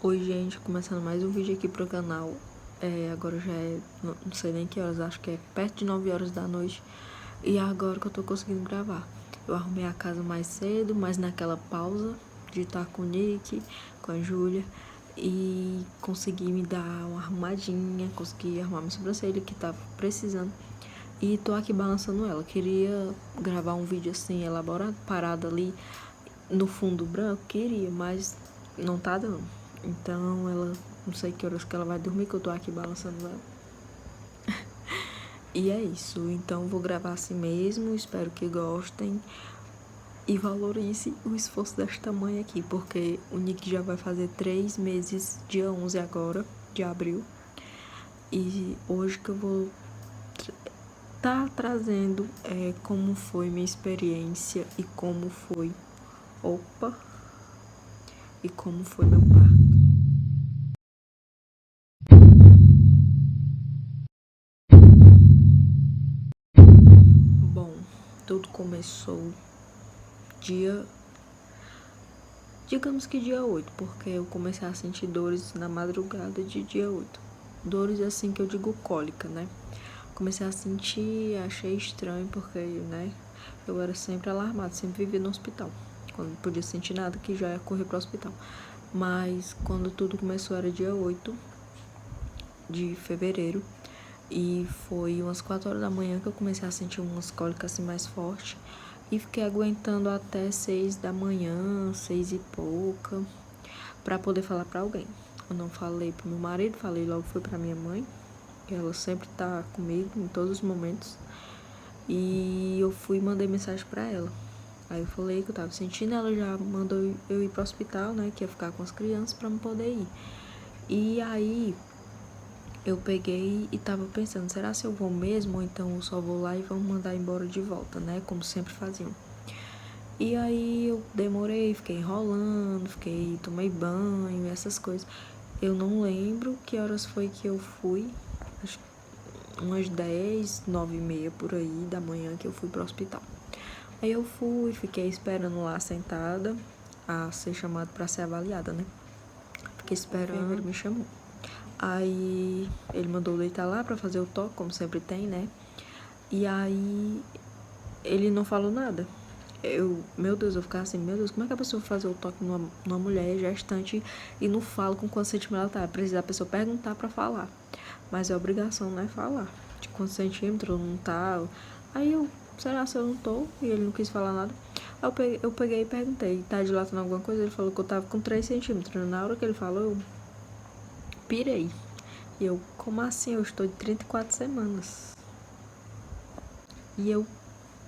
Oi, gente, começando mais um vídeo aqui pro canal. Agora já é, não sei nem que horas, acho que é perto de 9 horas da noite. E é agora que eu tô conseguindo gravar. Eu arrumei a casa mais cedo, mas naquela pausa de estar com o Nick, com a Júlia. E consegui me dar uma arrumadinha, consegui arrumar minha sobrancelha que tava precisando. E tô aqui balançando ela. Queria gravar um vídeo assim, elaborado, parado ali no fundo branco, queria, mas não tá dando. Então ela, não sei que horas que ela vai dormir, que eu tô aqui balançando ela. E é isso, então vou gravar assim mesmo, espero que gostem e valorize o esforço desta mãe aqui, porque o Nick já vai fazer 3 meses, dia 11 agora, de abril. E hoje que eu vou tá trazendo como foi minha experiência e como foi, e como foi meu parto. Bom, tudo começou digamos que dia 8, porque eu comecei a sentir dores na madrugada de dia 8. Dores assim que eu digo cólica, né? Comecei a sentir, achei estranho, porque, né, eu era sempre alarmada, sempre vivia no hospital. Quando não podia sentir nada, que já ia correr pro hospital. Mas quando tudo começou era dia 8 de fevereiro. E foi umas 4 horas da manhã que eu comecei a sentir umas cólicas assim mais fortes. E fiquei aguentando até 6 da manhã, 6 e pouca, pra poder falar pra alguém. Eu não falei pro meu marido, falei logo foi pra minha mãe, que ela sempre tá comigo em todos os momentos. E eu fui e mandei mensagem pra ela. Aí eu falei que eu tava sentindo, ela já mandou eu ir pro hospital, né, que ia ficar com as crianças pra não poder ir. E aí eu peguei e tava pensando, será se eu vou mesmo ou então eu só vou lá e vão mandar embora de volta, né, como sempre faziam. E aí eu demorei, fiquei enrolando, tomei banho, essas coisas. Eu não lembro que horas foi que eu fui, acho umas 10, 9h30 por aí da manhã que eu fui pro hospital. Aí eu fui, fiquei esperando lá sentada a ser chamada pra ser avaliada, né? Fiquei esperando, ele me chamou. Aí ele mandou deitar lá pra fazer o toque, como sempre tem, né? E aí ele não falou nada. Meu Deus, eu ficava assim, meu Deus, como é que a pessoa vai fazer o toque numa mulher gestante e não fala com quantos centímetros ela tá? Precisa a pessoa perguntar pra falar. Mas é obrigação, né, falar. De quantos centímetros não tá. Aí eu, será se eu não tô? E ele não quis falar nada. Aí eu peguei e perguntei, tá dilatando alguma coisa? Ele falou que eu tava com 3 centímetros. Na hora que ele falou, eu pirei. E eu, como assim? Eu estou de 34 semanas. E eu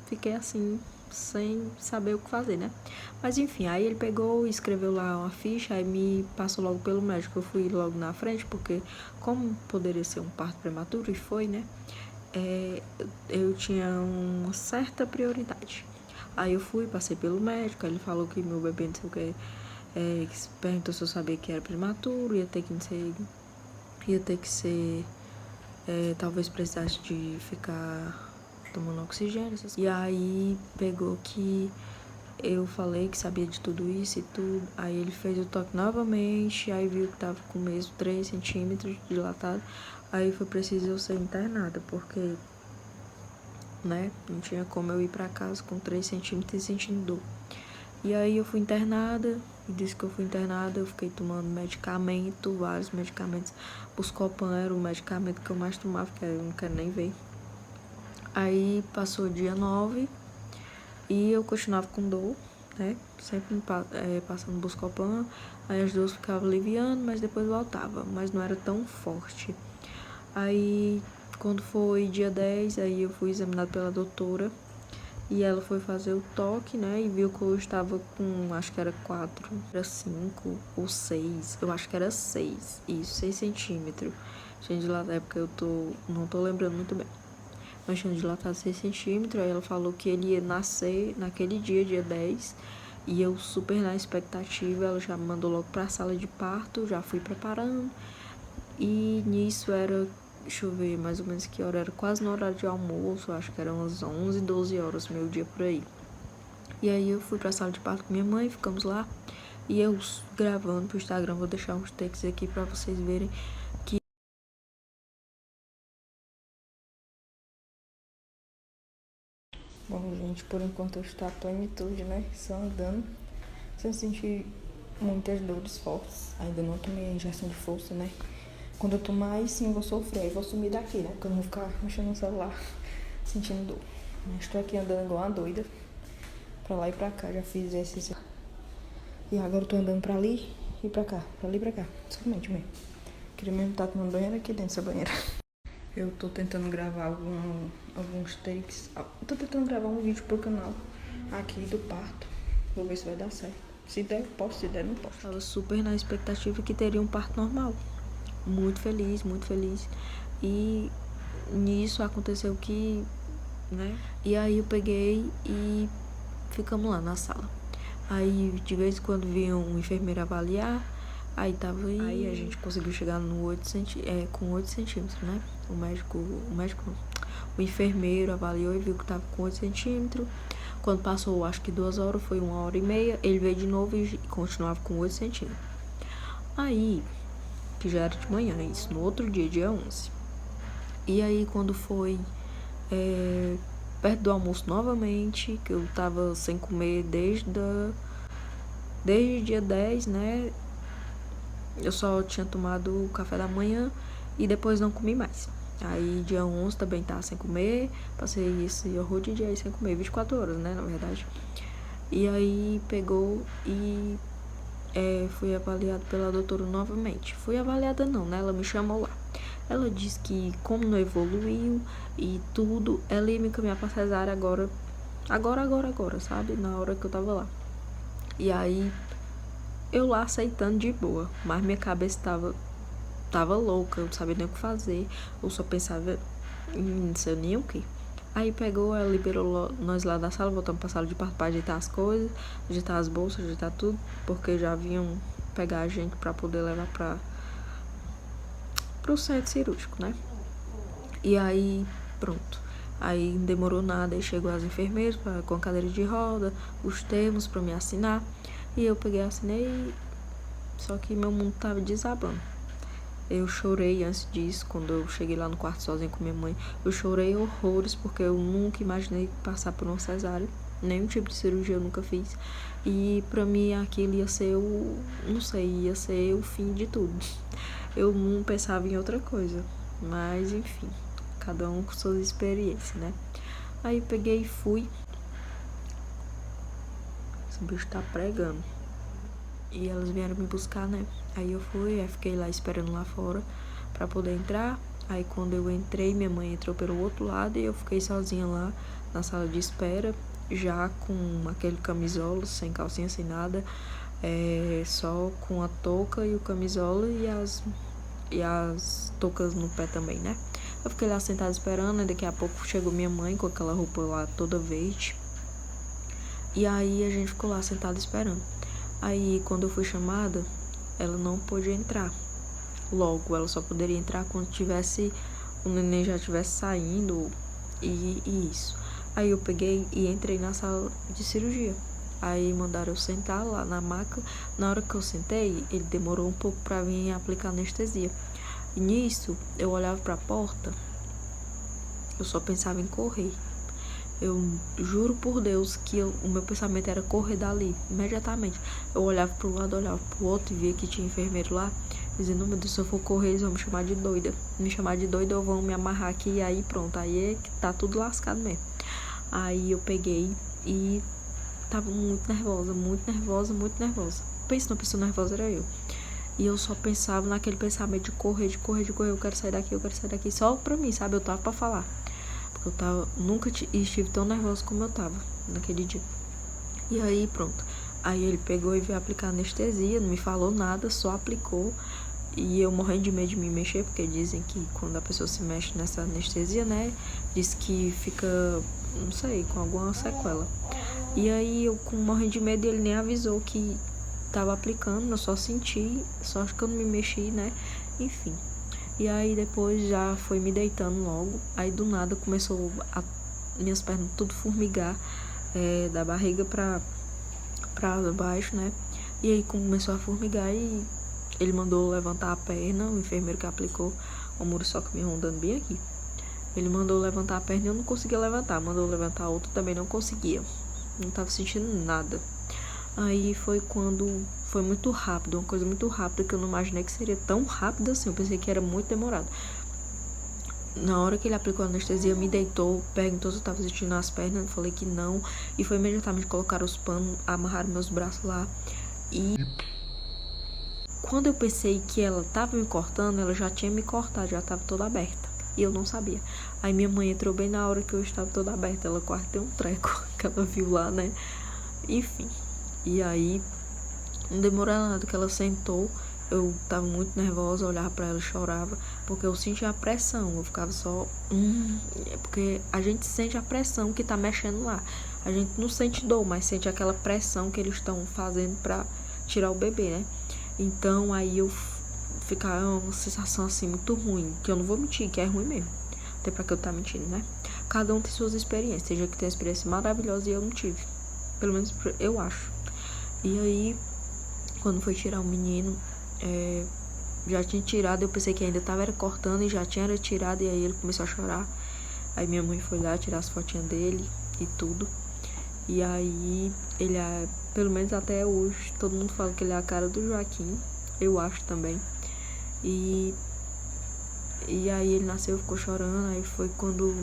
fiquei assim, sem saber o que fazer, né? Mas enfim, aí ele pegou e escreveu lá uma ficha, aí me passou logo pelo médico. Eu fui logo na frente, porque como poderia ser um parto prematuro, e foi, né? Eu tinha uma certa prioridade. Aí eu fui, passei pelo médico, aí ele falou que meu bebê, não sei o que, perguntou se eu sabia que era prematuro, ia ter que ser, talvez precisasse de ficar tomando oxigênio, essas coisas. E aí pegou que eu falei que sabia de tudo isso e tudo. Aí ele fez o toque novamente, aí viu que tava com mesmo 3 centímetros dilatado. Aí foi preciso eu ser internada, porque, né, não tinha como eu ir pra casa com 3 centímetros e sentindo dor. E aí eu fui internada, e disse que eu fui internada, eu fiquei tomando medicamento, vários medicamentos. Buscopan era o medicamento que eu mais tomava, que eu não quero nem ver. Aí passou o dia 9 e eu continuava com dor, né? Sempre passando Buscopan. Aí as dores ficavam aliviando, mas depois voltava. Mas não era tão forte. Aí, quando foi dia 10, aí eu fui examinada pela doutora. E ela foi fazer o toque, né? E viu que eu estava com, acho que era 4, era 5 ou 6. Eu acho que era 6. Isso, 6 centímetros. Gente, lá na época não tô lembrando muito bem. Mas tinha dilatado 6 centímetros. Aí ela falou que ele ia nascer naquele dia 10. E eu super na expectativa. Ela já me mandou logo pra sala de parto. Já fui preparando. E nisso era, deixa eu ver mais ou menos que hora. Era quase no horário de almoço. Acho que eram umas 11, 12 horas, meio dia por aí. E aí eu fui pra sala de parto com minha mãe. Ficamos lá. E eu gravando pro Instagram, vou deixar uns takes aqui pra vocês verem que... Bom, gente, por enquanto eu estou à plenitude, né? Só andando, sem sentir muitas dores fortes. Ainda não tomei a injeção de força, né? Quando eu tomar, aí sim eu vou sofrer, aí vou sumir daqui, né? Porque eu não vou ficar mexendo no celular, sentindo dor. Mas estou aqui andando igual uma doida, pra lá e pra cá, já fiz exercício. E agora eu tô andando pra ali e pra cá, pra ali e pra cá, somente mesmo. Queria mesmo estar tomando banheiro aqui dentro dessa banheira. Eu tô tentando gravar alguns takes. Tô tentando gravar um vídeo pro canal aqui do parto. Vou ver se vai dar certo. Se der, eu posso. Se der, não posso. Tava super na expectativa que teria um parto normal. Muito feliz, muito feliz. E nisso aconteceu que, né? E aí eu peguei e ficamos lá na sala. Aí de vez em quando vinha um enfermeiro avaliar. Aí a gente conseguiu chegar no com 8 centímetros, né? O enfermeiro avaliou e viu que tava com 8 centímetros. Quando passou, acho que 2 horas, foi 1h30, ele veio de novo e continuava com 8 centímetros. Aí, que já era de manhã, isso, no outro dia, dia 11. E aí, quando foi perto do almoço novamente, que eu tava sem comer desde dia 10, né? Eu só tinha tomado o café da manhã e depois não comi mais. Aí dia 11 também tava sem comer, passei esse horror de dia aí sem comer, 24 horas, né, na verdade. E aí pegou e fui avaliada pela doutora novamente. Fui avaliada não, né, ela me chamou lá. Ela disse que como não evoluiu e tudo, ela ia me encaminhar pra cesárea agora, sabe, na hora que eu tava lá. E aí eu lá aceitando de boa, mas minha cabeça tava louca, eu não sabia nem o que fazer, eu só pensava não sei nem o que. Aí pegou, ela liberou nós lá da sala, voltamos pra sala de parto pra ajeitar as coisas, ajeitar as bolsas, ajeitar tudo, porque já vinham pegar a gente pra poder levar pro centro cirúrgico, né? E aí, pronto. Aí não demorou nada, aí chegou as enfermeiras com a cadeira de roda, os termos pra me assinar. E eu peguei, assinei, só que meu mundo tava desabando. Eu chorei antes disso, quando eu cheguei lá no quarto sozinha com minha mãe. Eu chorei horrores, porque eu nunca imaginei passar por uma cesárea. Nenhum tipo de cirurgia eu nunca fiz. E pra mim aquilo ia ser ia ser o fim de tudo. Eu não pensava em outra coisa. Mas enfim, cada um com suas experiências, né? Aí eu peguei e fui. Esse bicho tá pregando. E elas vieram me buscar, né? Aí eu fui, aí fiquei lá esperando lá fora pra poder entrar. Aí quando eu entrei, minha mãe entrou pelo outro lado e eu fiquei sozinha lá na sala de espera, já com aquele camisola, sem calcinha, sem nada, só com a touca e o camisola e as toucas no pé também, né? Eu fiquei lá sentada esperando, e daqui a pouco chegou minha mãe com aquela roupa lá toda verde. E aí a gente ficou lá sentada esperando. Aí quando eu fui chamada, ela não pôde entrar logo, ela só poderia entrar quando o neném já estivesse saindo e isso. Aí eu peguei e entrei na sala de cirurgia. Aí mandaram eu sentar lá na maca. Na hora que eu sentei, ele demorou um pouco pra vir aplicar anestesia. E nisso, eu olhava pra porta, eu só pensava em correr. Eu juro por Deus que o meu pensamento era correr dali, imediatamente. Eu olhava pro lado, olhava pro outro e via que tinha enfermeiro lá, dizendo, meu Deus, se eu for correr, eles vão me chamar de doida. Me chamar de doida, ou vão me amarrar aqui e aí pronto. Aí é que tá tudo lascado mesmo. Aí eu peguei e tava muito nervosa, muito nervosa, muito nervosa. Pensa numa pessoa nervosa, era eu. E eu só pensava naquele pensamento de correr, de correr, de correr. Eu quero sair daqui, só pra mim, sabe? Eu tava pra falar. Porque nunca estive tão nervosa como eu tava naquele dia. E aí, pronto. Aí ele pegou e veio aplicar anestesia, não me falou nada, só aplicou. E eu morrendo de medo de me mexer, porque dizem que quando a pessoa se mexe nessa anestesia, né, diz que fica, não sei, com alguma sequela. E aí eu morrendo de medo, ele nem avisou que tava aplicando, eu só senti, só acho que eu não me mexi, né, enfim. E aí depois já foi me deitando logo, aí do nada começou minhas pernas tudo formigar, da barriga pra baixo, né, E aí começou a formigar e ele mandou levantar a perna, o enfermeiro que aplicou o muriçoca me rondando bem aqui. Ele mandou levantar a perna e eu não conseguia levantar. Mandou levantar a outra, também não conseguia. Não tava sentindo nada. Aí foi quando foi muito rápido, uma coisa muito rápida que eu não imaginei que seria tão rápido assim. Eu pensei que era muito demorado. Na hora que ele aplicou a anestesia, me deitou, perguntou se eu tava sentindo as pernas, eu falei que não. E foi imediatamente colocar os panos, amarraram meus braços lá. E quando eu pensei que ela tava me cortando, ela já tinha me cortado, já tava toda aberta. E eu não sabia. Aí minha mãe entrou bem na hora que eu estava toda aberta. Ela quase deu um treco que ela viu lá, né? Enfim. E aí, não demorou nada que ela sentou. Eu tava muito nervosa, olhava pra ela e chorava. Porque eu sentia a pressão. Eu ficava só... porque a gente sente a pressão que tá mexendo lá. A gente não sente dor, mas sente aquela pressão que eles estão fazendo pra tirar o bebê, né? Então, aí eu ficava uma sensação assim muito ruim. Que eu não vou mentir, que é ruim mesmo. Até pra que eu tá mentindo, né? Cada um tem suas experiências. Tem gente que tem uma experiência maravilhosa e eu não tive. Pelo menos eu acho. E aí, quando foi tirar o menino, já tinha tirado. Eu pensei que ainda tava cortando e já tinha tirado. E aí ele começou a chorar. Aí minha mãe foi lá tirar as fotinhas dele e tudo. E aí, ele é, pelo menos até hoje, todo mundo fala que ele é a cara do Joaquim. Eu acho também. E aí ele nasceu, ficou chorando. Aí foi quando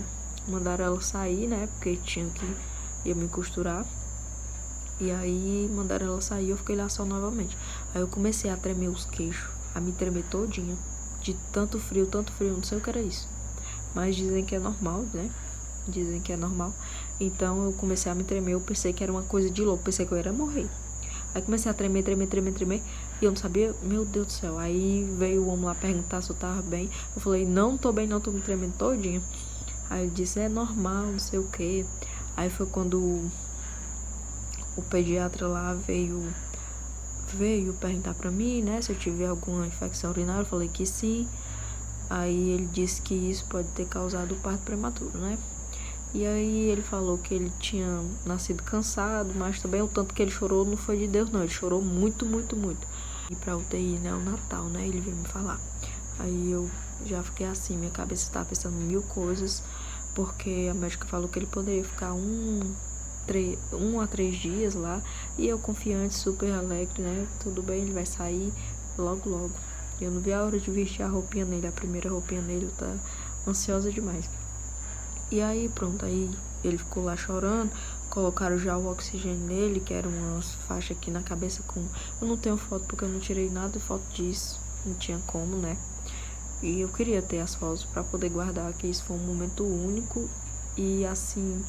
mandaram ela sair, né? Porque tinha que ia me costurar. E aí mandaram ela sair, eu fiquei lá só novamente. Aí eu comecei a tremer os queixos, a me tremer todinha. De tanto frio, não sei o que era isso. Mas dizem que é normal, né? Dizem que é normal. Então eu comecei a me tremer, eu pensei que era uma coisa de louco, pensei que eu ia morrer. Aí comecei a tremer, e eu não sabia, meu Deus do céu. Aí veio o homem lá perguntar se eu tava bem. Eu falei, não tô bem não, tô me tremendo todinha. Aí ele disse, é normal, não sei o que. Aí foi quando o pediatra lá veio perguntar pra mim, né, se eu tive alguma infecção urinária. Eu falei que sim. Aí ele disse que isso pode ter causado o parto prematuro, né? E aí ele falou que ele tinha nascido cansado, mas também o tanto que ele chorou não foi de Deus, não. Ele chorou muito, muito, muito. E pra UTI, né, o Natal, né, ele veio me falar. Aí eu já fiquei assim, minha cabeça estava pensando mil coisas, porque a médica falou que ele poderia ficar 1 a 3 dias lá. E eu confiante, super alegre, né, tudo bem, ele vai sair logo, logo. Eu não vi a hora de vestir a roupinha nele, a primeira roupinha nele, tá ansiosa demais. E aí pronto, aí ele ficou lá chorando, colocaram já o oxigênio nele, que era umas faixas aqui na cabeça com... Eu não tenho foto porque eu não tirei nada de foto disso, não tinha como, né? E eu queria ter as fotos para poder guardar, que isso foi um momento único e assim,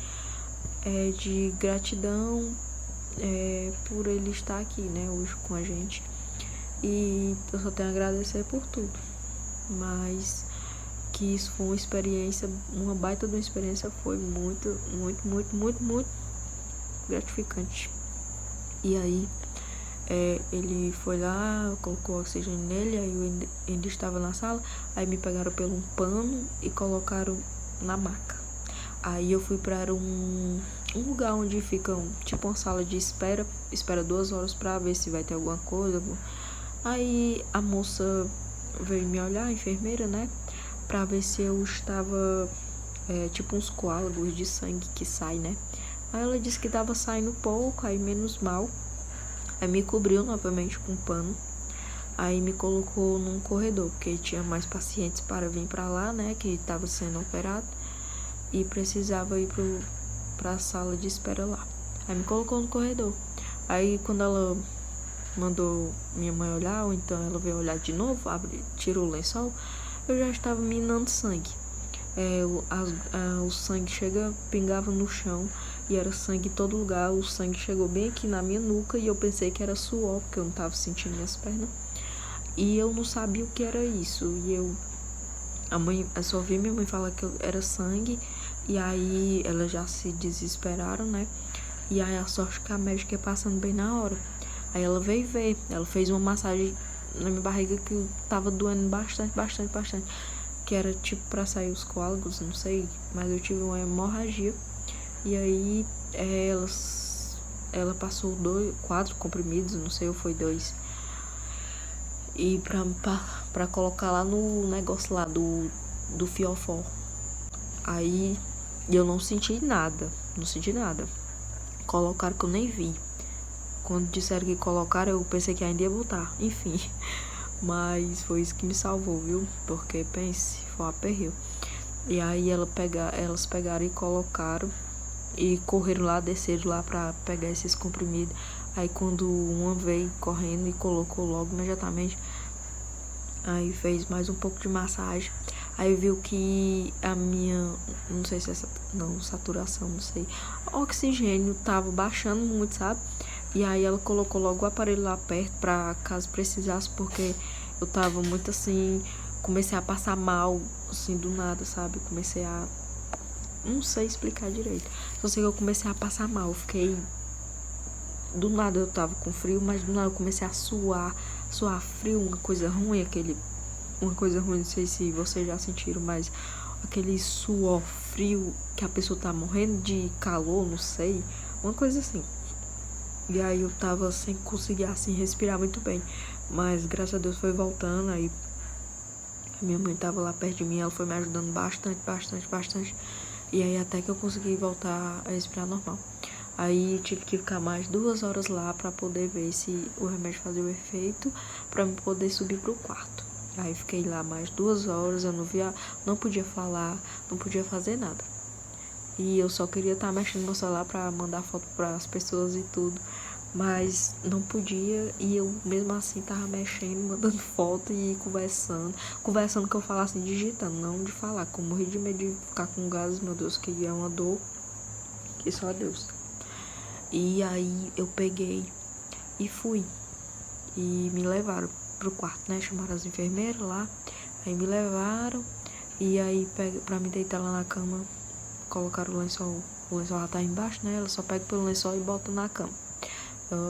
de gratidão por ele estar aqui, né, hoje com a gente. E eu só tenho a agradecer por tudo, mas que isso foi uma experiência, uma baita de uma experiência, foi muito, muito, muito, muito, muito gratificante. E aí, ele foi lá, colocou oxigênio nele, aí eu ainda estava na sala, aí me pegaram pelo um pano e colocaram na maca. Aí eu fui para um lugar onde ficam, tipo uma sala de espera 2 horas para ver se vai ter alguma coisa. Aí a moça veio me olhar, a enfermeira, né, pra ver se eu estava, tipo uns coágulos de sangue que sai, né. Aí ela disse que tava saindo pouco, aí menos mal. Aí me cobriu novamente com pano. Aí me colocou num corredor, porque tinha mais pacientes para vir pra lá, né, que tava sendo operado. E precisava ir pra sala de espera lá. Aí me colocou no corredor. Aí quando ela mandou minha mãe olhar, ou então ela veio olhar de novo, tirou o lençol, eu já estava minando sangue. O sangue pingava no chão e era sangue em todo lugar. O sangue chegou bem aqui na minha nuca e eu pensei que era suor, porque eu não estava sentindo minhas pernas. E eu não sabia o que era isso. E eu só vi minha mãe falar que era sangue. E aí elas já se desesperaram, né? E aí a sorte que a médica ia passando bem na hora. Aí ela veio ver, ela fez uma massagem na minha barriga que tava doendo bastante. Que era tipo pra sair os coágulos, não sei. Mas eu tive uma hemorragia. E aí ela passou 4 comprimidos, não sei, ou foi 2. E pra colocar lá no negócio lá do fiofó. Aí eu não senti nada. Colocaram que eu nem vi. Quando disseram que colocaram, eu pensei que ainda ia botar. Enfim. Mas foi isso que me salvou, viu? Porque, pense, foi um aperreio. E aí elas pegaram e colocaram. E correram lá, desceram lá pra pegar esses comprimidos. Aí quando uma veio correndo e colocou logo imediatamente. Aí fez mais um pouco de massagem. Aí viu que a minha, não sei se saturação, não sei, oxigênio tava baixando muito, sabe? E aí ela colocou logo o aparelho lá perto pra caso precisasse, porque eu tava muito assim, comecei a passar mal, assim, do nada, sabe? Comecei a, não sei explicar direito. Só sei que eu comecei a passar mal, eu fiquei, do nada eu tava com frio, mas do nada eu comecei a suar frio, uma coisa ruim, não sei se vocês já sentiram, mas aquele suor frio que a pessoa tá morrendo de calor, não sei, uma coisa assim. E aí eu tava sem conseguir assim respirar muito bem, mas graças a Deus foi voltando. Aí a minha mãe tava lá perto de mim, ela foi me ajudando bastante, e aí até que eu consegui voltar a respirar normal. Aí tive que ficar mais 2 horas lá pra poder ver se o remédio fazia o efeito, pra eu poder subir pro quarto. Aí fiquei lá mais 2 horas, eu não podia falar, não podia fazer nada. E eu só queria estar mexendo no meu celular pra mandar foto pras pessoas e tudo. Mas não podia, e eu mesmo assim tava mexendo, mandando foto e conversando. Conversando que eu falo assim, digitando, não de falar. Que eu morri de medo de ficar com gases, meu Deus, que é uma dor que só Deus. E aí eu peguei e fui. E me levaram pro quarto, né? Chamaram as enfermeiras lá. Aí me levaram. E aí pra me deitar lá na cama, colocaram o lençol. O lençol já tá embaixo, né? Ela só pega pelo lençol e bota na cama.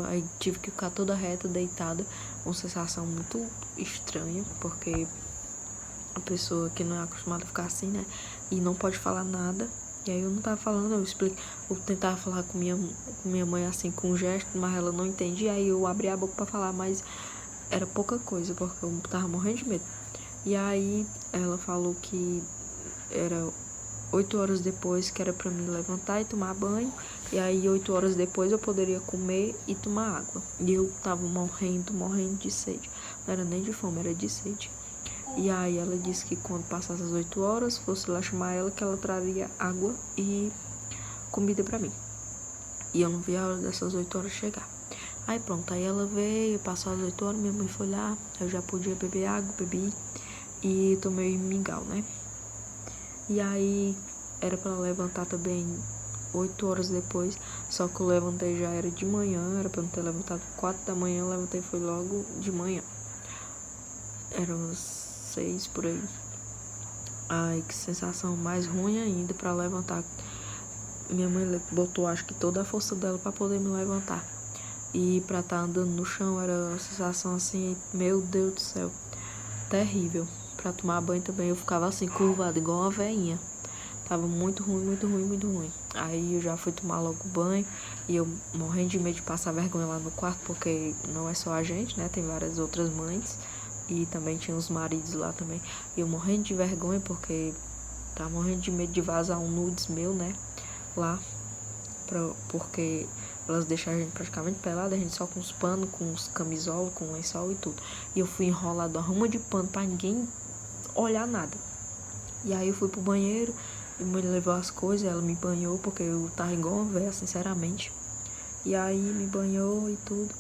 Aí tive que ficar toda reta, deitada. Uma sensação muito estranha, porque a pessoa que não é acostumada a ficar assim, né? E não pode falar nada. E aí eu não tava falando, eu tentava falar com minha mãe assim, com um gesto, mas ela não entendia. Aí eu abri a boca pra falar, mas era pouca coisa, porque eu tava morrendo de medo. E aí ela falou que era 8 horas depois que era pra mim levantar e tomar banho. E aí 8 horas depois eu poderia comer e tomar água. E eu tava morrendo de sede. Não era nem de fome, era de sede. E aí ela disse que quando passasse as 8 horas, fosse lá chamar ela, que ela traria água e comida pra mim. E eu não vi a hora dessas 8 horas chegar. Aí pronto, aí ela veio, passou as 8 horas, minha mãe foi lá, eu já podia beber água, bebi e tomei mingau, né? E aí era pra levantar também 8 horas depois, só que eu levantei já era de manhã, era pra eu não ter levantado 4 da manhã, eu levantei foi logo de manhã. Eram uns 6 por aí. Ai, que sensação mais ruim ainda pra levantar. Minha mãe botou acho que toda a força dela pra poder me levantar. E pra estar andando no chão era uma sensação assim, meu Deus do céu, terrível. Pra tomar banho também eu ficava assim, curvada, igual uma veinha. Tava muito ruim. Aí eu já fui tomar logo banho e eu morrendo de medo de passar vergonha lá no quarto, porque não é só a gente, né? Tem várias outras mães e também tinha os maridos lá também. E eu morrendo de vergonha porque tava morrendo de medo de vazar um nudes meu, né? Lá, porque elas deixaram a gente praticamente pelada, a gente só com os panos, com os camisola, com lençol e tudo. E eu fui enrolado a ruma de pano pra ninguém olhar nada. E aí eu fui pro banheiro, e a mãe levou as coisas, ela me banhou, porque eu tava igual uma véia, sinceramente. E aí me banhou e tudo.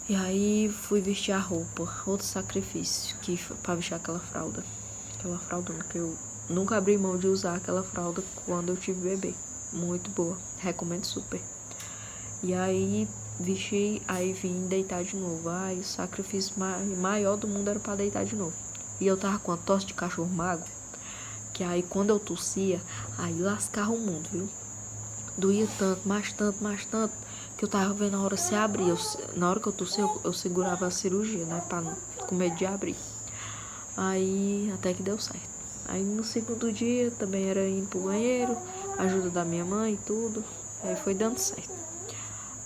E aí fui vestir a roupa, outro sacrifício, pra vestir aquela fralda. Aquela fralda que eu nunca abri mão de usar aquela fralda quando eu tive bebê. Muito boa, recomendo super. E aí vesti, aí vim deitar de novo. Ai, o sacrifício maior do mundo era pra deitar de novo. E eu tava com a tosse de cachorro mago, que aí quando eu tossia, aí lascava o mundo, viu? Doía tanto, mais tanto, que eu tava vendo a hora se abrir. Na hora que eu tossia, eu segurava a cirurgia, né? Pra não, com medo de abrir. Aí até que deu certo. Aí no segundo dia também era indo pro banheiro, ajuda da minha mãe e tudo. Aí foi dando certo.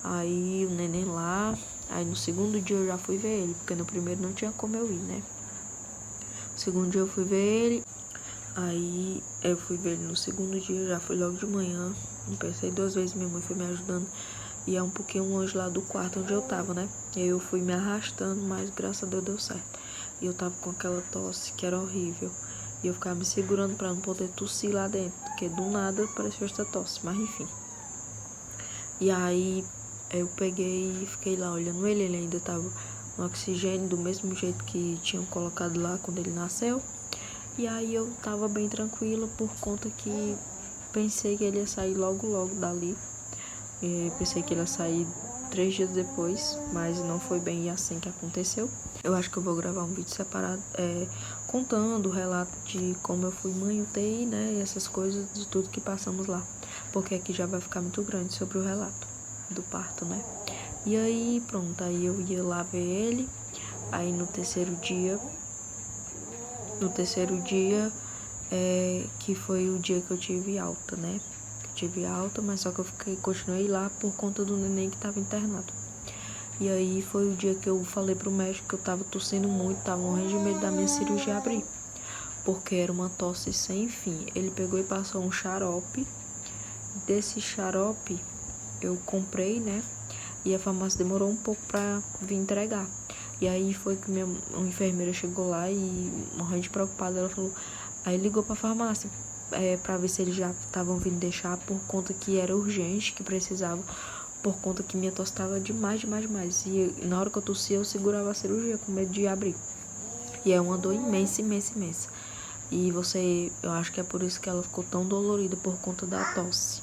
Aí o neném lá, aí no segundo dia eu já fui ver ele, porque no primeiro não tinha como eu ir, né? No segundo dia eu fui ver ele, aí eu fui ver ele no segundo dia, já fui logo de manhã, não pensei duas vezes, minha mãe foi me ajudando, e é um pouquinho longe lá do quarto onde eu tava, né? E aí eu fui me arrastando, mas graças a Deus deu certo. E eu tava com aquela tosse que era horrível, e eu ficava me segurando pra não poder tossir lá dentro, porque do nada apareceu essa tosse, mas enfim. E aí eu peguei e fiquei lá olhando ele ainda tava no oxigênio, do mesmo jeito que tinham colocado lá quando ele nasceu. E aí eu tava bem tranquila por conta que pensei que ele ia sair logo dali. E pensei que ele ia sair 3 dias depois, mas não foi bem assim que aconteceu. Eu acho que eu vou gravar um vídeo separado, contando o relato de como eu fui mãe UTI, né, e essas coisas, de tudo que passamos lá. Porque aqui já vai ficar muito grande sobre o relato do parto, né. E aí, pronto, aí eu ia lá ver ele, aí no terceiro dia, que foi o dia que eu tive alta, né. Eu tive alta, mas só que eu continuei lá por conta do neném que estava internado. E aí foi o dia que eu falei pro médico que eu tava tossindo muito, tava morrendo de medo da minha cirurgia abrir, porque era uma tosse sem fim. Ele pegou e passou um xarope, desse xarope eu comprei, né, e a farmácia demorou um pouco pra vir entregar. E aí foi que uma enfermeira chegou lá e, morrendo preocupada, ela falou, aí ligou pra farmácia, pra ver se eles já estavam vindo deixar, por conta que era urgente, que precisava, por conta que minha tosse estava demais. E na hora que eu tossia, eu segurava a cirurgia com medo de abrir. E é uma dor imensa. E eu acho que é por isso que ela ficou tão dolorida, por conta da tosse.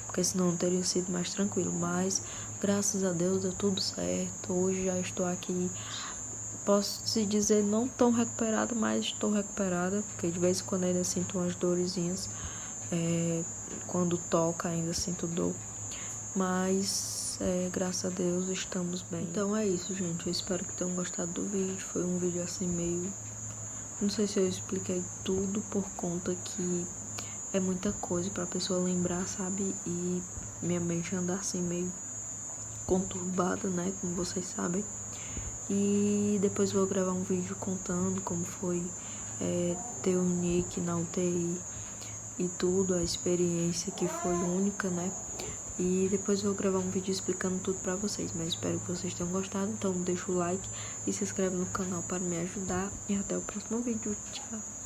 Porque senão não teria sido mais tranquilo. Mas, graças a Deus, deu tudo certo. Hoje já estou aqui. Posso se dizer não tão recuperada, mas estou recuperada. Porque de vez em quando ainda sinto umas dorezinhas. Quando toca ainda sinto dor. Mas, graças a Deus, estamos bem. Então é isso, gente. Eu espero que tenham gostado do vídeo. Foi um vídeo assim meio... Não sei se eu expliquei tudo, por conta que é muita coisa pra pessoa lembrar, sabe? E minha mente anda assim meio conturbada, né? Como vocês sabem. E depois vou gravar um vídeo contando como foi ter o Nick na UTI e tudo, a experiência que foi única, né? E depois eu vou gravar um vídeo explicando tudo pra vocês. Mas espero que vocês tenham gostado. Então deixa o like e se inscreve no canal para me ajudar. E até o próximo vídeo. Tchau!